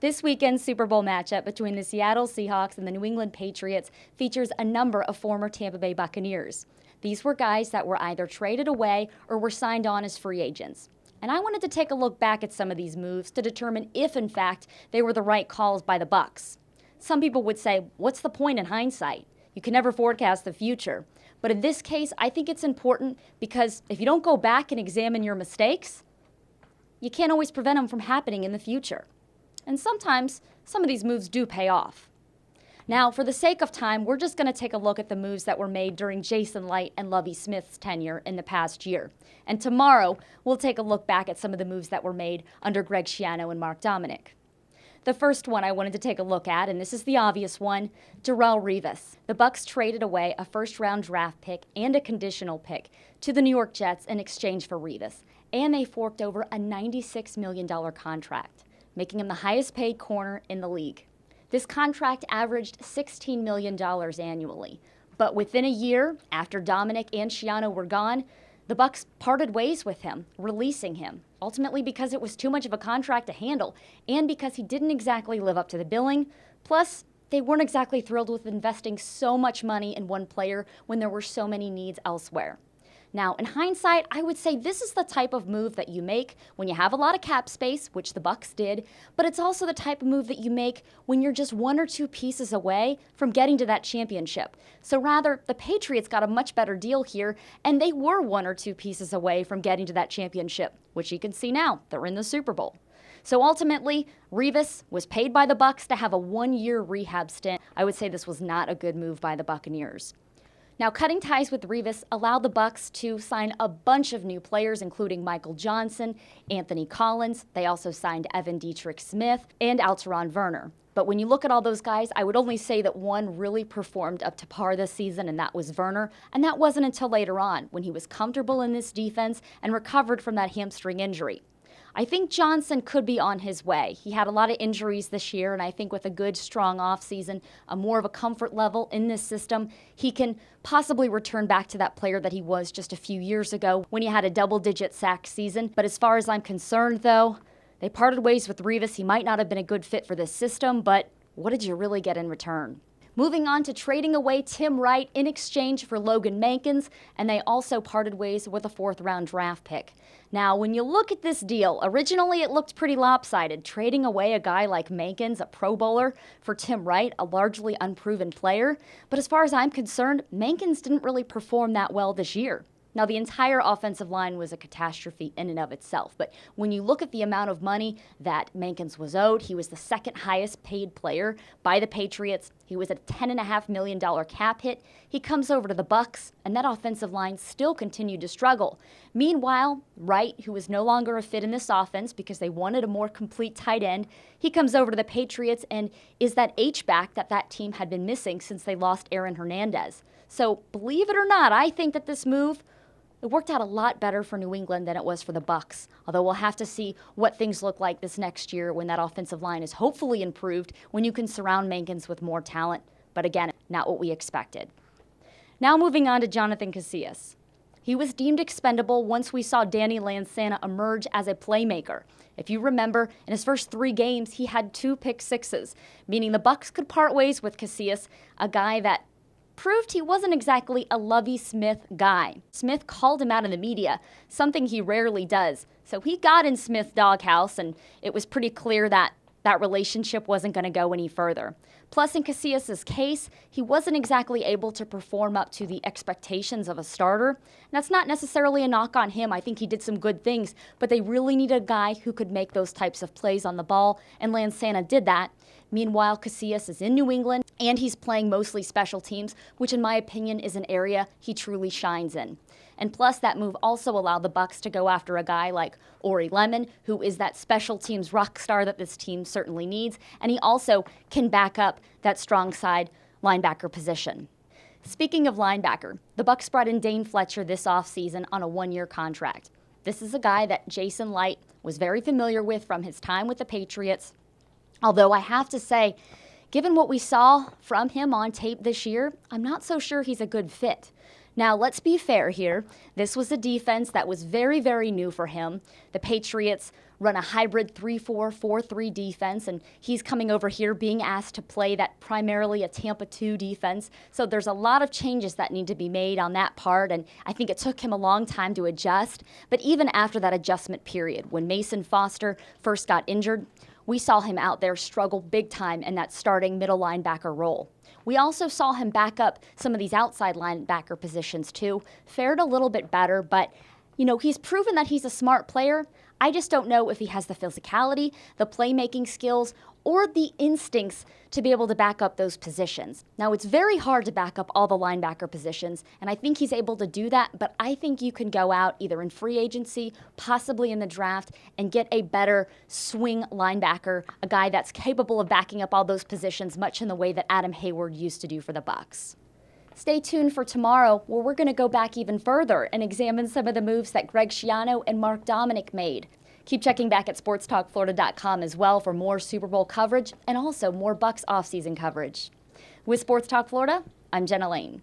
This weekend's Super Bowl matchup between the Seattle Seahawks and the New England Patriots features a number of former Tampa Bay Buccaneers. These were guys that were either traded away or were signed on as free agents. And I wanted to take a look back at some of these moves to determine if, in fact, they were the right calls by the Bucs. Some people would say, what's the point in hindsight? You can never forecast the future. But in this case, I think it's important because if you don't go back and examine your mistakes, you can't always prevent them from happening in the future. And sometimes, some of these moves do pay off. Now, for the sake of time, we're just going to take a look at the moves that were made during Jason Licht and Lovie Smith's tenure in the past year. And tomorrow, we'll take a look back at some of the moves that were made under Greg Schiano and Mark Dominic. The first one I wanted to take a look at, and this is the obvious one, Darrelle Revis. The Bucs traded away a first-round draft pick and a conditional pick to the New York Jets in exchange for Revis, and they forked over a $96 million contract, making him the highest-paid corner in the league. This contract averaged $16 million annually, but within a year, after Dominic and Schiano were gone, the Bucs parted ways with him, releasing him, ultimately because it was too much of a contract to handle and because he didn't exactly live up to the billing. Plus, they weren't exactly thrilled with investing so much money in one player when there were so many needs elsewhere. Now, in hindsight, I would say this is the type of move that you make when you have a lot of cap space, which the Bucs did, but it's also the type of move that you make when you're just one or two pieces away from getting to that championship. So rather, the Patriots got a much better deal here, and they were one or two pieces away from getting to that championship, which you can see now, they're in the Super Bowl. So ultimately, Revis was paid by the Bucs to have a one-year rehab stint. I would say this was not a good move by the Buccaneers. Now, cutting ties with Revis allowed the Bucs to sign a bunch of new players, including Michael Johnson, Anthony Collins. They also signed Evan Dietrich Smith and Alteron Werner. But when you look at all those guys, I would only say that one really performed up to par this season, and that was Werner. And that wasn't until later on, when he was comfortable in this defense and recovered from that hamstring injury. I think Johnson could be on his way. He had a lot of injuries this year, and I think with a good, strong offseason, a more of a comfort level in this system, he can possibly return back to that player that he was just a few years ago when he had a double-digit sack season. But as far as I'm concerned, though, they parted ways with Revis. He might not have been a good fit for this system, but what did you really get in return? Moving on to trading away Tim Wright in exchange for Logan Mankins, and they also parted ways with a fourth-round draft pick. Now, when you look at this deal, originally it looked pretty lopsided, trading away a guy like Mankins, a Pro Bowler, for Tim Wright, a largely unproven player. But as far as I'm concerned, Mankins didn't really perform that well this year. Now, the entire offensive line was a catastrophe in and of itself, but when you look at the amount of money that Mankins was owed, he was the second highest paid player by the Patriots. He was a $10.5 million cap hit. He comes over to the Bucs, and that offensive line still continued to struggle. Meanwhile, Wright, who was no longer a fit in this offense because they wanted a more complete tight end, he comes over to the Patriots and is that H-back that team had been missing since they lost Aaron Hernandez. So, believe it or not, I think that this move, it worked out a lot better for New England than it was for the Bucs, although we'll have to see what things look like this next year when that offensive line is hopefully improved, when you can surround Mankins with more talent. But again, not what we expected. Now moving on to Jonathan Casillas. He was deemed expendable once we saw Danny Lansana emerge as a playmaker. If you remember, in his first 3 games, he had 2 pick sixes, meaning the Bucs could part ways with Casillas, a guy that proved he wasn't exactly a Lovie Smith guy. Smith called him out in the media, something he rarely does. So he got in Smith's doghouse, and it was pretty clear that that relationship wasn't going to go any further. Plus, in Casillas' case, he wasn't exactly able to perform up to the expectations of a starter. And that's not necessarily a knock on him. I think he did some good things, but they really needed a guy who could make those types of plays on the ball, and Lansana did that. Meanwhile, Casillas is in New England, and he's playing mostly special teams, which in my opinion is an area he truly shines in. And plus, that move also allowed the Bucs to go after a guy like Ori Lemon, who is that special teams rock star that this team certainly needs, and he also can back up that strong side linebacker position. Speaking of linebacker, the Bucs brought in Dane Fletcher this offseason on a 1-year contract. This is a guy that Jason Licht was very familiar with from his time with the Patriots, although I have to say, given what we saw from him on tape this year, I'm not so sure he's a good fit. Now, let's be fair here. This was a defense that was very, very new for him. The Patriots run a hybrid 3-4, 4-3 defense, and he's coming over here being asked to play that primarily a Tampa 2 defense. So there's a lot of changes that need to be made on that part, and I think it took him a long time to adjust. But even after that adjustment period, when Mason Foster first got injured, we saw him out there struggle big time in that starting middle linebacker role. We also saw him back up some of these outside linebacker positions too. Fared a little bit better, but he's proven that he's a smart player. I just don't know if he has the physicality, the playmaking skills, or the instincts to be able to back up those positions. Now, it's very hard to back up all the linebacker positions, and I think he's able to do that, but I think you can go out either in free agency, possibly in the draft, and get a better swing linebacker, a guy that's capable of backing up all those positions, much in the way that Adam Hayward used to do for the Bucs. Stay tuned for tomorrow, where we're going to go back even further and examine some of the moves that Greg Schiano and Mark Dominic made. Keep checking back at sportstalkflorida.com as well for more Super Bowl coverage and also more Bucs offseason coverage. With Sports Talk Florida, I'm Jenna Lane.